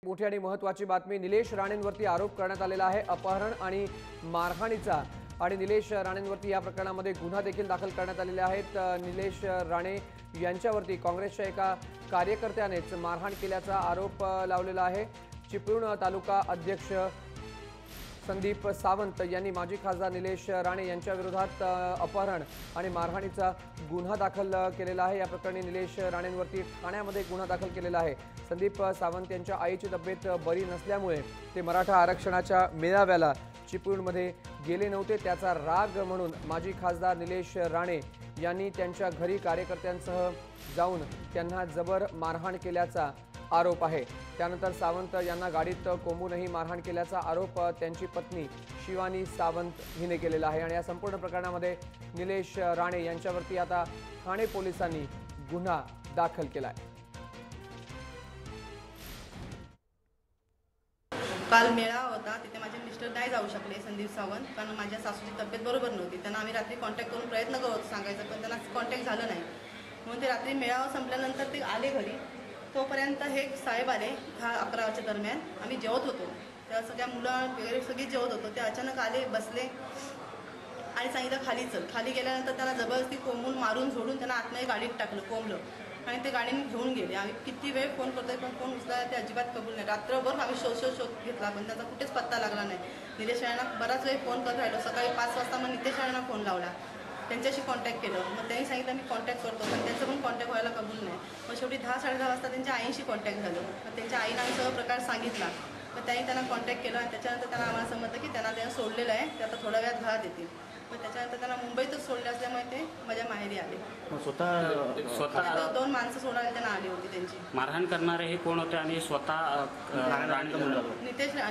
मोठी आणि महत्त्वाची बातमी, निलेश राणेंवरती आरोप करण्यात आलेला आहे अपहरण आणि मारहाणीचा। आणि निलेश राणेंवरती या प्रकरणामध्ये गुन्हा देखील दाखल करण्यात आलेले आहेत। निलेश राणे यांच्यावरती काँग्रेसच्या एका कार्यकर्त्यानेच मारहाण केल्याचा आरोप लावलेला आहे। चिपळूण तालुका अध्यक्ष संदीप सावंत यांनी माजी खासदार निलेश राणे यांच्या विरोधात अपहरण आणि मारहाणीचा गुन्हा दाखल केलेला आहे। या प्रकरणी निलेश राणेंवरती ठाण्यामध्ये गुन्हा दाखल केलेला आहे। संदीप सावंत यांच्या आईची तब्येत बरी नसल्यामुळे ते मराठा आरक्षणाच्या मेळाव्याला चिपळूणमध्ये गेले नव्हते। त्याचा राग म्हणून माजी खासदार निलेश राणे यांनी त्यांच्या घरी कार्यकर्त्यांसह जाऊन त्यांना जबर मारहाण केल्याचा आरोप आहे। त्यानंतर सावंत यांना गाडीत कोंबूनही मारहाण केल्याचा आरोप त्यांची पत्नी शिवानी सावंत हिने केलेला आहे। आणि या संपूर्ण प्रकरणामध्ये निलेश राणे यांच्यावरती आता ठाणे पोलिसांनी गुन्हा दाखल केला आहे। काल मेळावा होता, तिथे माझे मिस्टर नाही जाऊ शकले संदीप सावंत, कारण माझ्या सासूची तब्येत बरोबर नव्हती। त्यांना आम्ही रात्री कॉन्टॅक्ट करून प्रयत्न करत होतो सांगायचं, पण त्यांना कॉन्टॅक्ट झालं नाही। म्हणून ते रात्री मेळावा संपल्यानंतर ते आले घरी। तोपर्यंत हे साहेब आले 10-11 दरम्यान, आम्ही जेवत होतो, त्या सगळ्या मुलं वगैरे सगळे जेवत होतो। ते अचानक आले, बसले आणि सांगितलं खाली चल। खाली गेल्यानंतर त्यांना जबरदस्ती कोंबून मारून झोडून त्यांना आतमध्ये गाडीत टाकलं, कोंबलं आणि ते गाडीने घेऊन गेले। आम्ही किती वेळ फोन करतोय पण फोन उचलायला ते अजिबात कबूल नाही। रात्रभर आम्ही शोध घेतला पण त्याचा कुठेच पत्ता लागला नाही। निलेश राणेंना बराच वेळ फोन करत राहिलो। सकाळी 5 वाजता मग निलेश राणेंना फोन लावला, त्यांच्याशी कॉन्टॅक्ट केलं। मग त्यांनी सांगितलं मी कॉन्टॅक्ट करतो, पण त्यांचं पण कॉन्टॅक्ट व्हायला कबूल नाही। मग शेवटी 10-10:30 वाजता त्यांच्या आईशी कॉन्टॅक्ट झालं। मग त्यांच्या आईनं आम्ही सगळं प्रकार सांगितला। मग त्यांनी त्यांना कॉन्टॅक्ट केला आणि त्याच्यानंतर त्यांना आम्हाला समजलं की त्यांना सोडलेलं आहे, ते आता थोड्या वेळात घरात येतील। मग त्याच्यानंतर त्यांना मुंबईतच सोडले असल्यामुळे ते माझ्या माहेरी आले। स्वतः 2 माणसं सोडायला त्यांना आली होती त्यांची। मारहाण करणारे हे कोण होते आणि स्वतः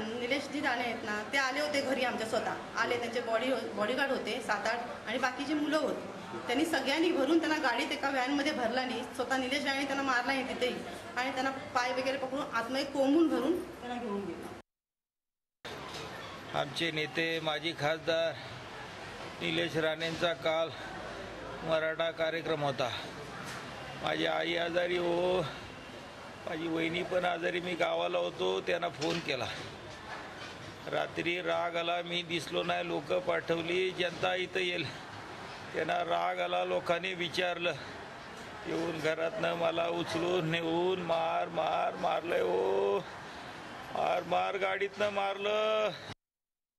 निलेश जी राणे आहेत ना, ते आले होते घरी आमच्या, स्वतः आले। त्यांचे बॉडीगार्ड होते 7-8 आणि बाकीची मुलं होती। त्यांनी सगळ्यांनी भरून त्यांना गाडीत एका व्हॅनमध्ये भरला नाही। स्वतः निलेश राणे त्यांना मारला नाही तिथेही, आणि त्यांना पाय वगैरे पकडून आतमध्ये कोंबून भरून त्यांना घेऊन गेले। आमचे नेते माजी खासदार निलेश राणेंचा काल मराठा कार्यक्रम होता। माझी आई आजारी हो, माझी वहिनी पण आजारी, मी गावाला होतो। त्यांना फोन केला, रात्री राग आला, मी दिसलो नाही, लोक पाठवली, जनता इथं येईल। त्यांना राग आला, लोकांनी विचारलं, येऊन घरातनं मला उचलून नेऊन मारलंय हो, मार गाडीतनं मारलं।